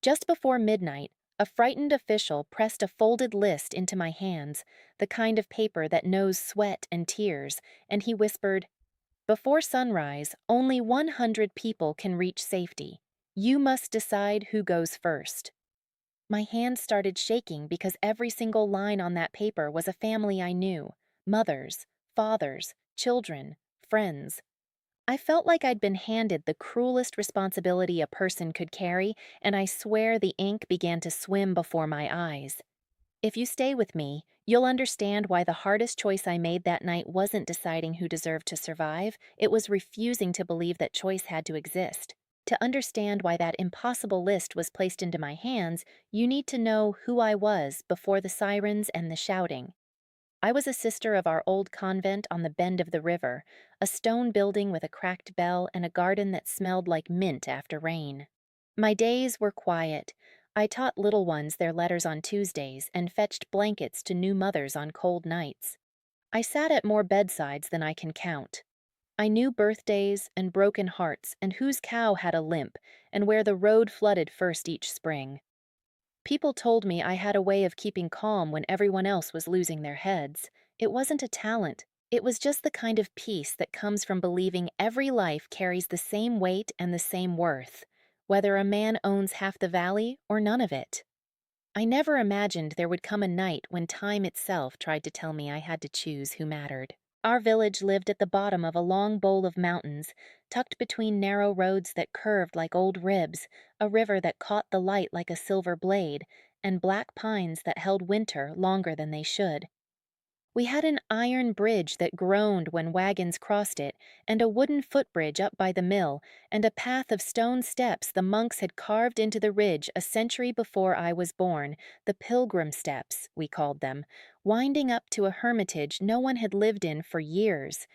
Just before midnight, a frightened official pressed a folded list into my hands, the kind of paper that knows sweat and tears, and he whispered, "Before sunrise, only 100 people can reach safety. You must decide who goes first." My hands started shaking because every single line on that paper was a family I knew: mothers, fathers, children, friends. I felt like I'd been handed the cruelest responsibility a person could carry, and I swear the ink began to swim before my eyes. If you stay with me, you'll understand why the hardest choice I made that night wasn't deciding who deserved to survive, it was refusing to believe that choice had to exist. To understand why that impossible list was placed into my hands, you need to know who I was before the sirens and the shouting. I was a sister of our old convent on the bend of the river, a stone building with a cracked bell and a garden that smelled like mint after rain. My days were quiet. I taught little ones their letters on Tuesdays and fetched blankets to new mothers on cold nights. I sat at more bedsides than I can count. I knew birthdays and broken hearts and whose cow had a limp and where the road flooded first each spring. People told me I had a way of keeping calm when everyone else was losing their heads. It wasn't a talent. It was just the kind of peace that comes from believing every life carries the same weight and the same worth, whether a man owns half the valley or none of it. I never imagined there would come a night when time itself tried to tell me I had to choose who mattered. Our village lived at the bottom of a long bowl of mountains, tucked between narrow roads that curved like old ribs, a river that caught the light like a silver blade, and black pines that held winter longer than they should. We had an iron bridge that groaned when wagons crossed it, and a wooden footbridge up by the mill, and a path of stone steps the monks had carved into the ridge a century before I was born, the pilgrim steps, we called them, winding up to a hermitage no one had lived in for years.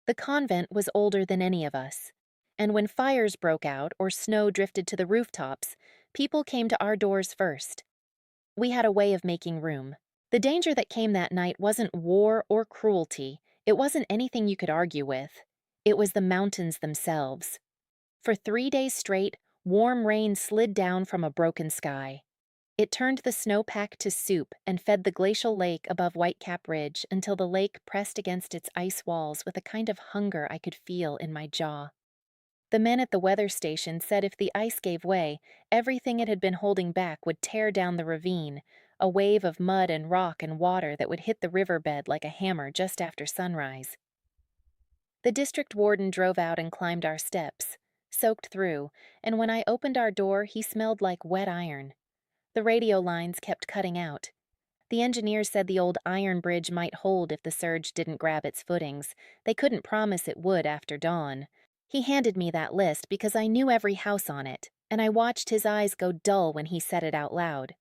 The convent was older than any of us, and when fires broke out or snow drifted to the rooftops, people came to our doors first. We had a way of making room. The danger that came that night wasn't war or cruelty. It wasn't anything you could argue with. It was the mountains themselves. For 3 days straight, warm rain slid down from a broken sky. It turned the snowpack to soup and fed the glacial lake above Whitecap Ridge until the lake pressed against its ice walls with a kind of hunger I could feel in my jaw. The men at the weather station said if the ice gave way, everything it had been holding back would tear down the ravine, a wave of mud and rock and water that would hit the riverbed like a hammer just after sunrise. The district warden drove out and climbed our steps, soaked through, and when I opened our door, he smelled like wet iron. The radio lines kept cutting out. The engineers said the old iron bridge might hold if the surge didn't grab its footings. They couldn't promise it would after dawn. He handed me that list because I knew every house on it, and I watched his eyes go dull when he said it out loud.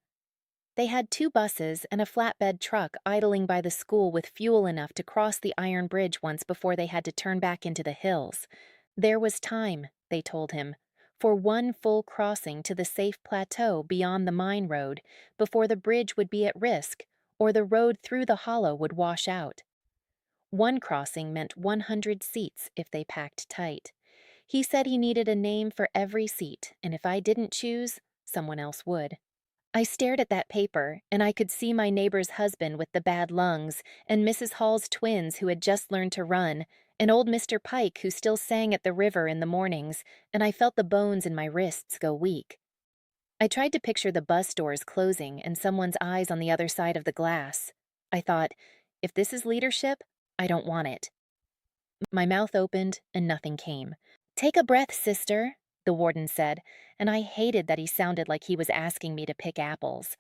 They had 2 buses and a flatbed truck idling by the school with fuel enough to cross the iron bridge once before they had to turn back into the hills. There was time, they told him, for one full crossing to the safe plateau beyond the mine road before the bridge would be at risk or the road through the hollow would wash out. One crossing meant 100 seats if they packed tight. He said he needed a name for every seat, and if I didn't choose, someone else would. I stared at that paper, and I could see my neighbor's husband with the bad lungs, and Mrs. Hall's twins who had just learned to run, and old Mr. Pike who still sang at the river in the mornings, and I felt the bones in my wrists go weak. I tried to picture the bus doors closing and someone's eyes on the other side of the glass. I thought, if this is leadership, I don't want it. My mouth opened and nothing came. "Take a breath, sister," the warden said, and I hated that he sounded like he was asking me to pick apples.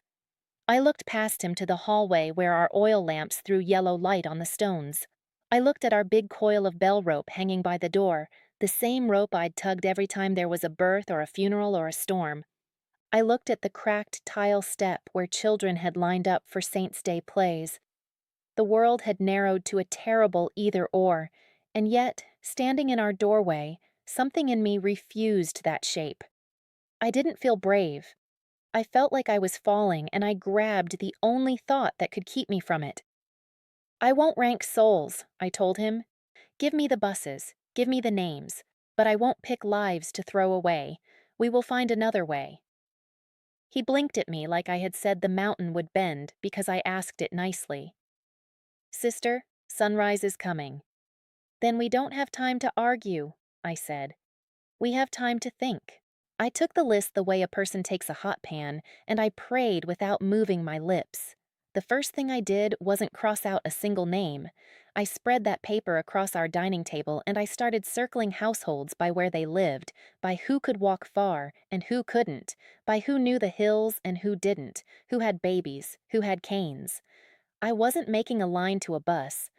I looked past him to the hallway where our oil lamps threw yellow light on the stones. I looked at our big coil of bell rope hanging by the door, the same rope I'd tugged every time there was a birth or a funeral or a storm. I looked at the cracked tile step where children had lined up for Saints' Day plays. The world had narrowed to a terrible either-or, and yet, standing in our doorway, something in me refused that shape. I didn't feel brave. I felt like I was falling, and I grabbed the only thought that could keep me from it. "I won't rank souls," I told him. "Give me the buses, give me the names, but I won't pick lives to throw away. We will find another way." He blinked at me like I had said the mountain would bend because I asked it nicely. Sister, sunrise is coming. Then we don't have time to argue, I said. We have time to think. I took the list the way a person takes a hot pan, and I prayed without moving my lips. The first thing I did wasn't cross out a single name. I spread that paper across our dining table and I started circling households by where they lived, by who could walk far and who couldn't, by who knew the hills and who didn't, who had babies, who had canes. I wasn't making a line to a bus.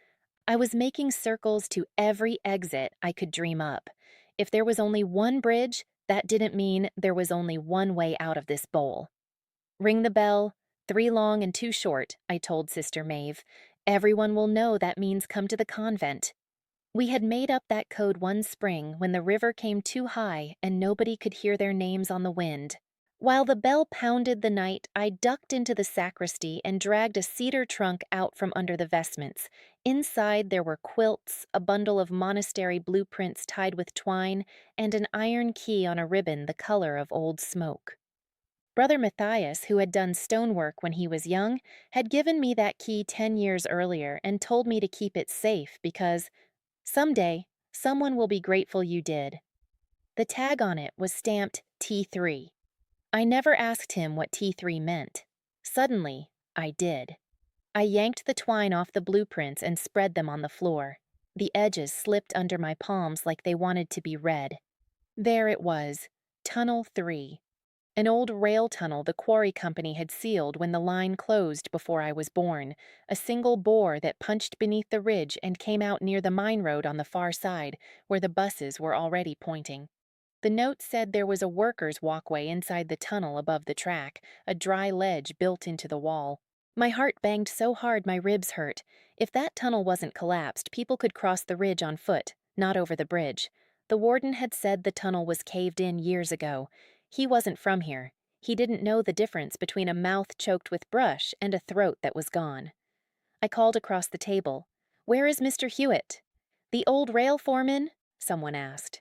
I was making circles to every exit I could dream up. If there was only one bridge, that didn't mean there was only one way out of this bowl. Ring the bell, 3 long and 2 short, I told Sister Maeve. Everyone will know that means come to the convent. We had made up that code one spring when the river came too high and nobody could hear their names on the wind. While the bell pounded the night, I ducked into the sacristy and dragged a cedar trunk out from under the vestments. Inside there were quilts, a bundle of monastery blueprints tied with twine, and an iron key on a ribbon the color of old smoke. Brother Matthias, who had done stonework when he was young, had given me that key 10 years earlier and told me to keep it safe because someday someone will be grateful you did. The tag on it was stamped T3. I never asked him what T3 meant. Suddenly, I did. I yanked the twine off the blueprints and spread them on the floor. The edges slipped under my palms like they wanted to be read. There it was, Tunnel 3. An old rail tunnel the quarry company had sealed when the line closed before I was born, a single bore that punched beneath the ridge and came out near the mine road on the far side, where the buses were already pointing. The note said there was a worker's walkway inside the tunnel above the track, a dry ledge built into the wall. My heart banged so hard my ribs hurt. If that tunnel wasn't collapsed, people could cross the ridge on foot, not over the bridge. The warden had said the tunnel was caved in years ago. He wasn't from here. He didn't know the difference between a mouth choked with brush and a throat that was gone. I called across the table. "Where is Mr. Hewitt?" "The old rail foreman?" someone asked.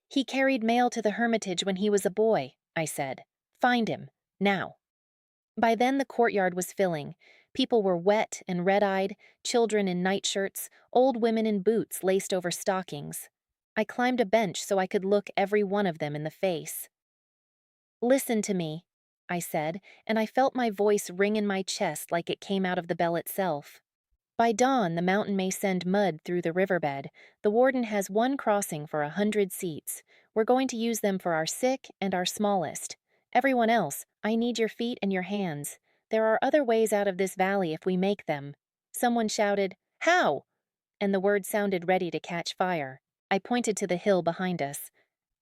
"He carried mail to the Hermitage when he was a boy," I said. "Find him. Now." By then the courtyard was filling. People were wet and red-eyed, children in nightshirts, old women in boots laced over stockings. I climbed a bench so I could look every one of them in the face. "Listen to me," I said, and I felt my voice ring in my chest like it came out of the bell itself. By dawn, the mountain may send mud through the riverbed. The warden has one crossing for 100 seats. We're going to use them for our sick and our smallest. Everyone else, I need your feet and your hands. There are other ways out of this valley if we make them. Someone shouted, "How?" And the word sounded ready to catch fire. I pointed to the hill behind us.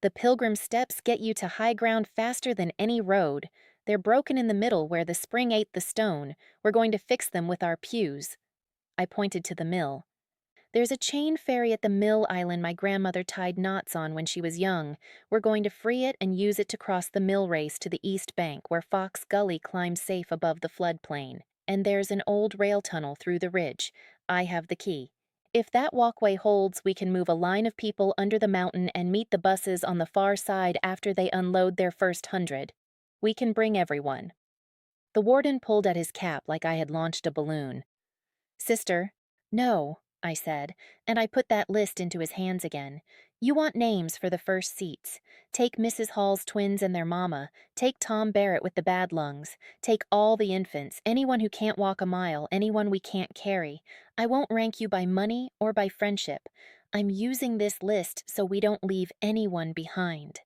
"The pilgrim steps get you to high ground faster than any road. They're broken in the middle where the spring ate the stone. We're going to fix them with our pews." I pointed to the mill. "There's a chain ferry at the mill island my grandmother tied knots on when she was young. We're going to free it and use it to cross the mill race to the east bank where Fox Gully climbs safe above the floodplain. And there's an old rail tunnel through the ridge. I have the key. If that walkway holds, we can move a line of people under the mountain and meet the buses on the far side after they unload their first 100. We can bring everyone." The warden pulled at his cap like I had launched a balloon. "Sister." "No," I said, and I put that list into his hands again. "You want names for the first seats. Take Mrs. Hall's twins and their mama. Take Tom Barrett with the bad lungs. Take all the infants, anyone who can't walk a mile, anyone we can't carry. I won't rank you by money or by friendship. I'm using this list so we don't leave anyone behind."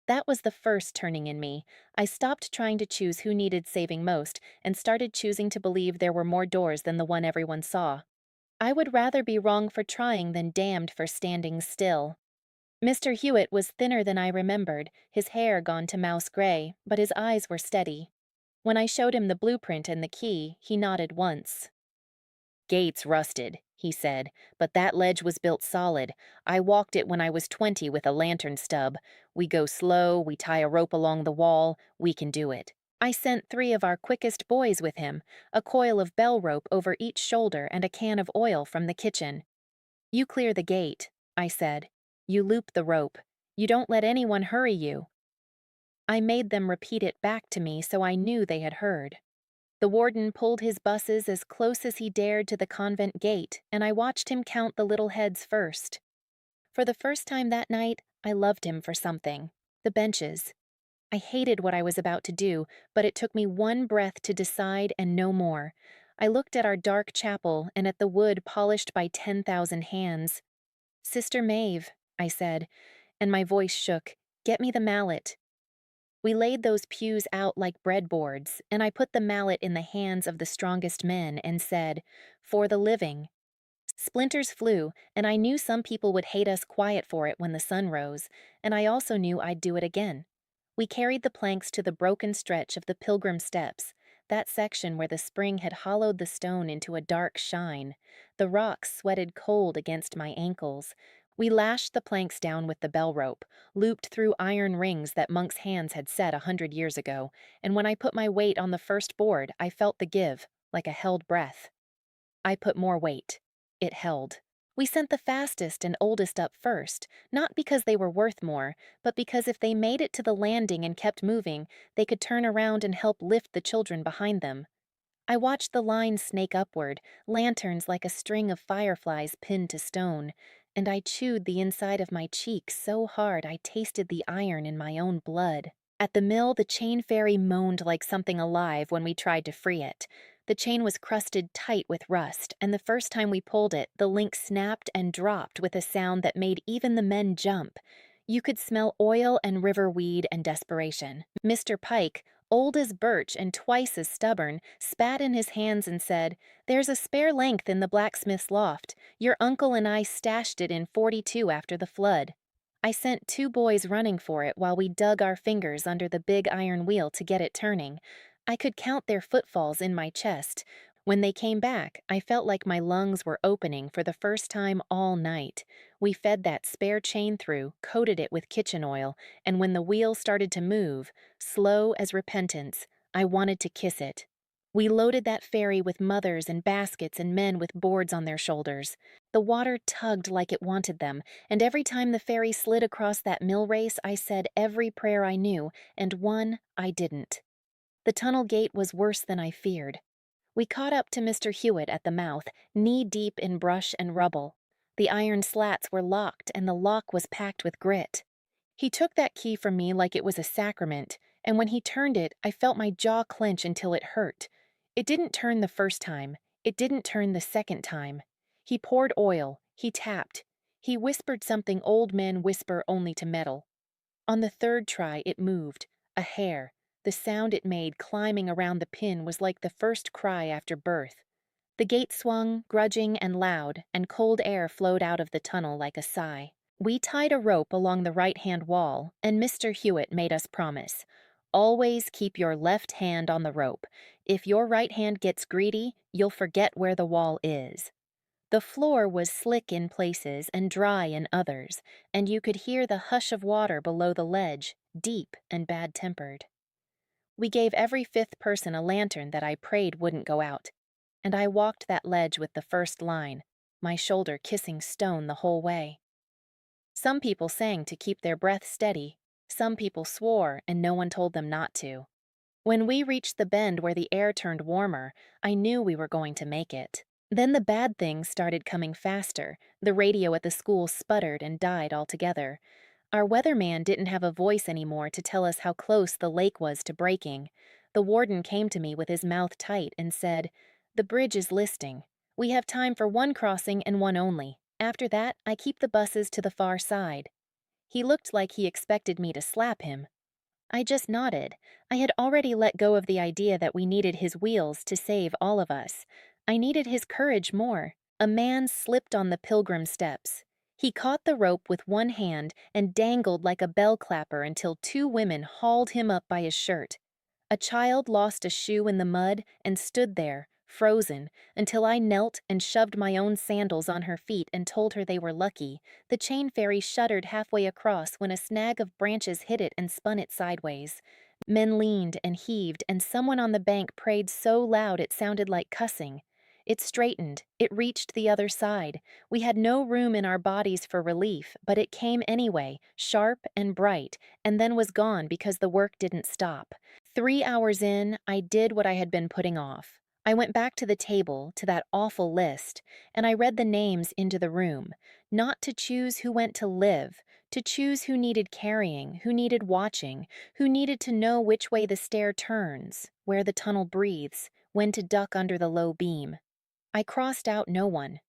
That was the first turning in me. I stopped trying to choose who needed saving most and started choosing to believe there were more doors than the one everyone saw. I would rather be wrong for trying than damned for standing still. Mr. Hewitt was thinner than I remembered, his hair gone to mouse gray, but his eyes were steady. When I showed him the blueprint and the key, he nodded once. "Gates rusted," he said, "but that ledge was built solid. I walked it when I was 20 with a lantern stub. We go slow, we tie a rope along the wall, we can do it." I sent 3 of our quickest boys with him, a coil of bell rope over each shoulder and a can of oil from the kitchen. "You clear the gate," I said. "You loop the rope. You don't let anyone hurry you." I made them repeat it back to me so I knew they had heard. The warden pulled his buses as close as he dared to the convent gate, and I watched him count the little heads first. For the first time that night, I loved him for something. The benches. I hated what I was about to do, but it took me one breath to decide and no more. I looked at our dark chapel and at the wood polished by 10,000 hands. "Sister Maeve," I said, and my voice shook, "get me the mallet." We laid those pews out like breadboards, and I put the mallet in the hands of the strongest men and said, "For the living." Splinters flew, and I knew some people would hate us quiet for it when the sun rose, and I also knew I'd do it again. We carried the planks to the broken stretch of the pilgrim steps, that section where the spring had hollowed the stone into a dark shine. The rocks sweated cold against my ankles. We lashed the planks down with the bell rope, looped through iron rings that monks' hands had set 100 years ago, and when I put my weight on the first board, I felt the give, like a held breath. I put more weight. It held. We sent the fastest and oldest up first, not because they were worth more, but because if they made it to the landing and kept moving, they could turn around and help lift the children behind them. I watched the line snake upward, lanterns like a string of fireflies pinned to stone, and I chewed the inside of my cheek so hard I tasted the iron in my own blood. At the mill, the chain ferry moaned like something alive when we tried to free it. The chain was crusted tight with rust, and the first time we pulled it, the link snapped and dropped with a sound that made even the men jump. You could smell oil and river weed and desperation. Mr. Pike, old as birch and twice as stubborn, spat in his hands and said, "There's a spare length in the blacksmith's loft. Your uncle and I stashed it in 42 after the flood." I sent 2 boys running for it while we dug our fingers under the big iron wheel to get it turning. I could count their footfalls in my chest. When they came back, I felt like my lungs were opening for the first time all night. We fed that spare chain through, coated it with kitchen oil, and when the wheel started to move, slow as repentance, I wanted to kiss it. We loaded that ferry with mothers and baskets and men with boards on their shoulders. The water tugged like it wanted them, and every time the ferry slid across that mill race, I said every prayer I knew, and one I didn't. The tunnel gate was worse than I feared. We caught up to Mr. Hewitt at the mouth, knee-deep in brush and rubble. The iron slats were locked, and the lock was packed with grit. He took that key from me like it was a sacrament, and when he turned it, I felt my jaw clench until it hurt. It didn't turn the first time. It didn't turn the second time. He poured oil. He tapped. He whispered something old men whisper only to metal. On the third try, it moved. A hair. The sound it made climbing around the pin was like the first cry after birth. The gate swung, grudging and loud, and cold air flowed out of the tunnel like a sigh. We tied a rope along the right-hand wall, and Mr. Hewitt made us promise. Always keep your left hand on the rope. If your right hand gets greedy, you'll forget where the wall is. The floor was slick in places and dry in others, and you could hear the hush of water below the ledge, deep and bad-tempered. We gave every 5th person a lantern that I prayed wouldn't go out, and I walked that ledge with the first line, my shoulder kissing stone the whole way. Some people sang to keep their breath steady. Some people swore, and no one told them not to. When we reached the bend where the air turned warmer, I knew we were going to make it. Then the bad things started coming faster. The radio at the school sputtered and died altogether. Our weatherman didn't have a voice anymore to tell us how close the lake was to breaking. The warden came to me with his mouth tight and said, "The bridge is listing. We have time for one crossing and one only. After that, I keep the buses to the far side." He looked like he expected me to slap him. I just nodded. I had already let go of the idea that we needed his wheels to save all of us. I needed his courage more. A man slipped on the pilgrim steps. He caught the rope with one hand and dangled like a bell clapper until 2 women hauled him up by his shirt. A child lost a shoe in the mud and stood there, frozen, until I knelt and shoved my own sandals on her feet and told her they were lucky. The chain ferry shuddered halfway across when a snag of branches hit it and spun it sideways. Men leaned and heaved, and someone on the bank prayed so loud it sounded like cussing. It straightened. It reached the other side. We had no room in our bodies for relief, but it came anyway, sharp and bright, and then was gone because the work didn't stop. 3 hours in, I did what I had been putting off. I went back to the table, to that awful list, and I read the names into the room, not to choose who went to live, to choose who needed carrying, who needed watching, who needed to know which way the stair turns, where the tunnel breathes, when to duck under the low beam. I crossed out no one.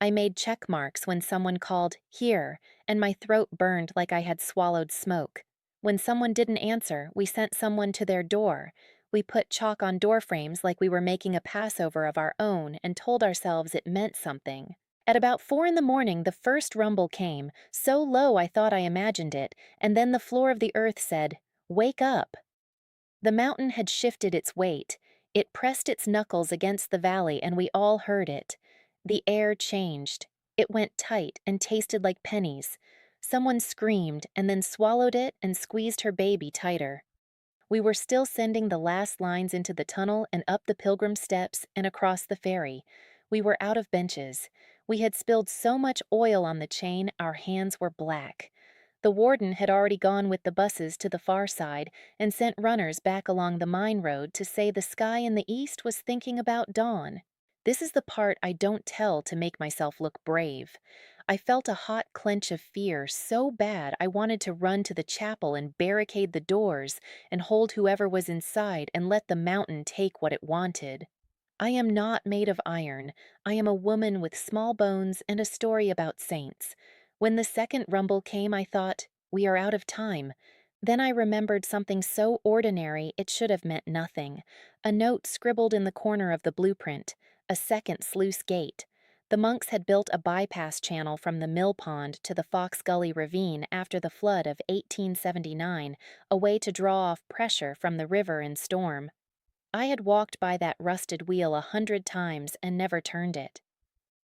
I made check marks when someone called, "Here," and my throat burned like I had swallowed smoke. When someone didn't answer, we sent someone to their door. We put chalk on door frames like we were making a Passover of our own and told ourselves it meant something. At about 4 in the morning, the first rumble came, so low I thought I imagined it, and then the floor of the earth said, "Wake up." The mountain had shifted its weight. It pressed its knuckles against the valley, and we all heard it. The air changed. It went tight and tasted like pennies. Someone screamed and then swallowed it and squeezed her baby tighter. We were still sending the last lines into the tunnel and up the pilgrim steps and across the ferry. We were out of benches. We had spilled so much oil on the chain, our hands were black. The warden had already gone with the buses to the far side and sent runners back along the mine road to say the sky in the east was thinking about dawn. This is the part I don't tell to make myself look brave. I felt a hot clench of fear so bad I wanted to run to the chapel and barricade the doors and hold whoever was inside and let the mountain take what it wanted. I am not made of iron. I am a woman with small bones and a story about saints. When the second rumble came, I thought, we are out of time. Then I remembered something so ordinary it should have meant nothing. A note scribbled in the corner of the blueprint. A second sluice gate. The monks had built a bypass channel from the mill pond to the Fox Gully Ravine after the flood of 1879, a way to draw off pressure from the river in storm. I had walked by that rusted wheel 100 times and never turned it.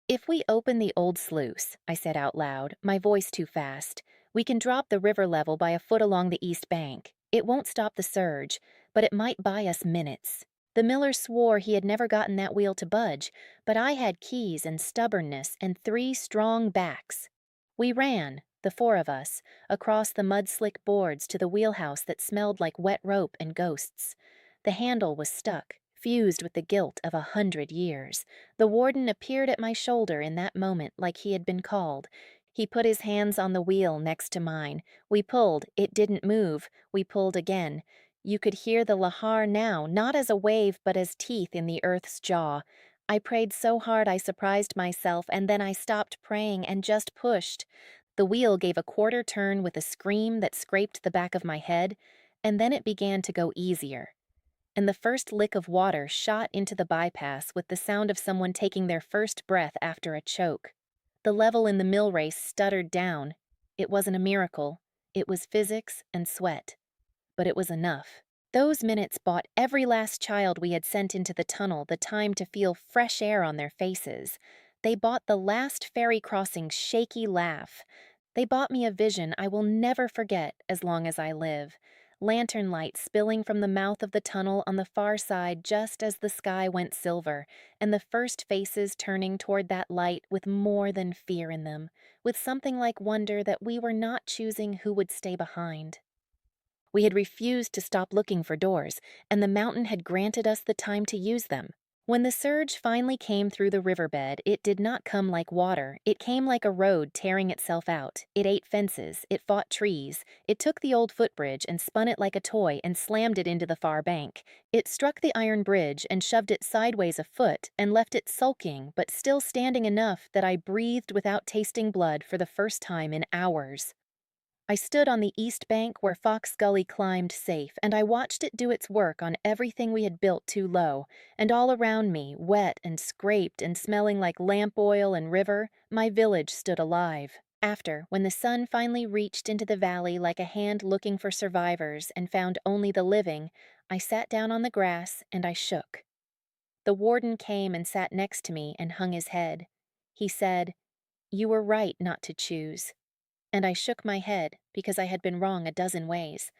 "If we open the old sluice," I said out loud, my voice too fast, "we can drop the river level by a foot along the east bank. It won't stop the surge, but it might buy us minutes." The miller swore he had never gotten that wheel to budge, but I had keys and stubbornness and 3 strong backs. We ran, the 4 of us, across the mud-slick boards to the wheelhouse that smelled like wet rope and ghosts. The handle was stuck, fused with the guilt of 100 years. The warden appeared at my shoulder in that moment like he had been called. He put his hands on the wheel next to mine. We pulled. It didn't move. We pulled again. You could hear the lahar now, not as a wave but as teeth in the earth's jaw. I prayed so hard I surprised myself, and then I stopped praying and just pushed. The wheel gave a quarter turn with a scream that scraped the back of my head, and then it began to go easier. And the first lick of water shot into the bypass with the sound of someone taking their first breath after a choke. The level in the mill race stuttered down. It wasn't a miracle. It was physics and sweat. But it was enough. Those minutes bought every last child we had sent into the tunnel the time to feel fresh air on their faces. They bought the last ferry crossing's shaky laugh. They bought me a vision I will never forget as long as I live. Lantern light spilling from the mouth of the tunnel on the far side just as the sky went silver, and the first faces turning toward that light with more than fear in them, with something like wonder that we were not choosing who would stay behind. We had refused to stop looking for doors, and the mountain had granted us the time to use them. When the surge finally came through the riverbed, it did not come like water. It came like a road tearing itself out. It ate fences. It fought trees. It took the old footbridge and spun it like a toy and slammed it into the far bank. It struck the iron bridge and shoved it sideways a foot and left it sulking but still standing enough that I breathed without tasting blood for the first time in hours. I stood on the east bank where Fox Gully climbed safe, and I watched it do its work on everything we had built too low, and all around me, wet and scraped and smelling like lamp oil and river, my village stood alive. After, when the sun finally reached into the valley like a hand looking for survivors and found only the living, I sat down on the grass and I shook. The warden came and sat next to me and hung his head. He said, "You were right not to choose." And I shook my head because I had been wrong a dozen ways.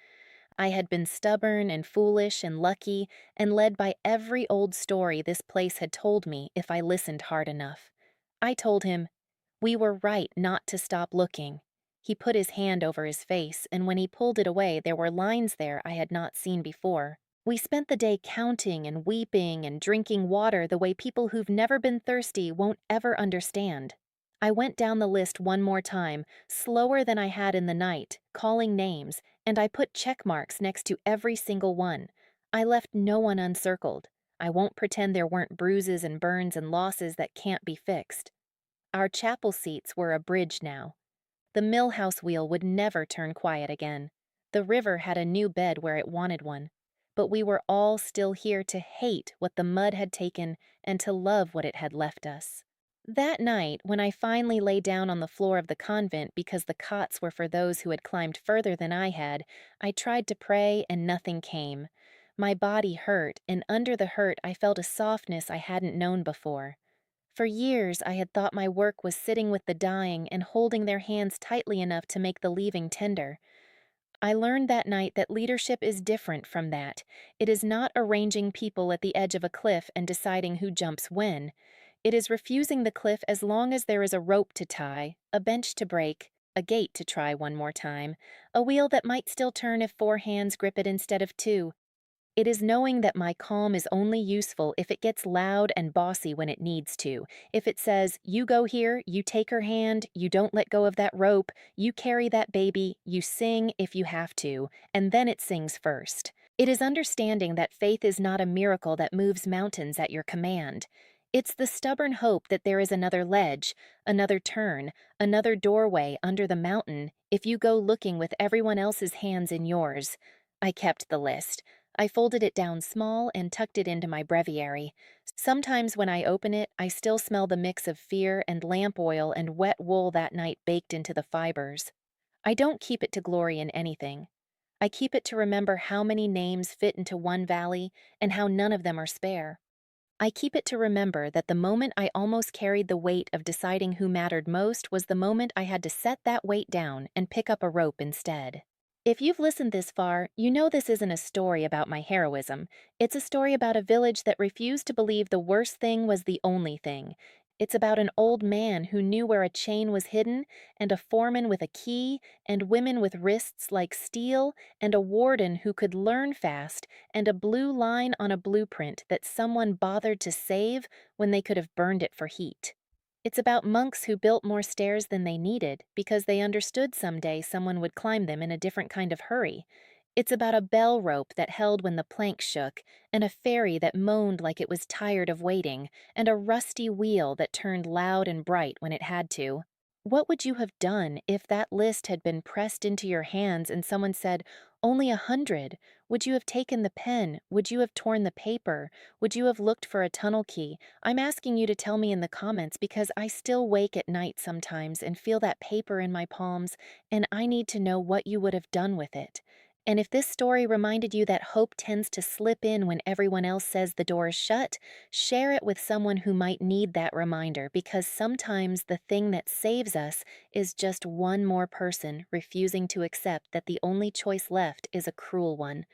I had been stubborn and foolish and lucky and led by every old story this place had told me if I listened hard enough. I told him, we were right not to stop looking. He put his hand over his face, and when he pulled it away, there were lines there I had not seen before. We spent the day counting and weeping and drinking water the way people who've never been thirsty won't ever understand. I went down the list one more time, slower than I had in the night, calling names, and I put check marks next to every single one. I left no one uncircled. I won't pretend there weren't bruises and burns and losses that can't be fixed. Our chapel seats were a bridge now. The millhouse wheel would never turn quiet again. The river had a new bed where it wanted one. But we were all still here to hate what the mud had taken and to love what it had left us. That night, when I finally lay down on the floor of the convent because the cots were for those who had climbed further than I had, I tried to pray and nothing came. My body hurt, and under the hurt I felt a softness I hadn't known before. For years, I had thought my work was sitting with the dying and holding their hands tightly enough to make the leaving tender. I learned that night that leadership is different from that. It is not arranging people at the edge of a cliff and deciding who jumps when. It is refusing the cliff as long as there is a rope to tie, a bench to break, a gate to try one more time, a wheel that might still turn if four hands grip it instead of two. It is knowing that my calm is only useful if it gets loud and bossy when it needs to. If it says, you go here, you take her hand, you don't let go of that rope, you carry that baby, you sing if you have to, and then it sings first. It is understanding that faith is not a miracle that moves mountains at your command. It's the stubborn hope that there is another ledge, another turn, another doorway under the mountain if you go looking with everyone else's hands in yours. I kept the list. I folded it down small and tucked it into my breviary. Sometimes when I open it, I still smell the mix of fear and lamp oil and wet wool that night baked into the fibers. I don't keep it to glory in anything. I keep it to remember how many names fit into one valley and how none of them are spare. I keep it to remember that the moment I almost carried the weight of deciding who mattered most was the moment I had to set that weight down and pick up a rope instead. If you've listened this far, you know this isn't a story about my heroism. It's a story about a village that refused to believe the worst thing was the only thing. It's about an old man who knew where a chain was hidden, and a foreman with a key, and women with wrists like steel, and a warden who could learn fast, and a blue line on a blueprint that someone bothered to save when they could have burned it for heat. It's about monks who built more stairs than they needed because they understood someday someone would climb them in a different kind of hurry. It's about a bell rope that held when the plank shook, and a ferry that moaned like it was tired of waiting, and a rusty wheel that turned loud and bright when it had to. What would you have done if that list had been pressed into your hands and someone said, only 100? Would you have taken the pen? Would you have torn the paper? Would you have looked for a tunnel key? I'm asking you to tell me in the comments because I still wake at night sometimes and feel that paper in my palms, and I need to know what you would have done with it. And if this story reminded you that hope tends to slip in when everyone else says the door is shut, share it with someone who might need that reminder because sometimes the thing that saves us is just one more person refusing to accept that the only choice left is a cruel one.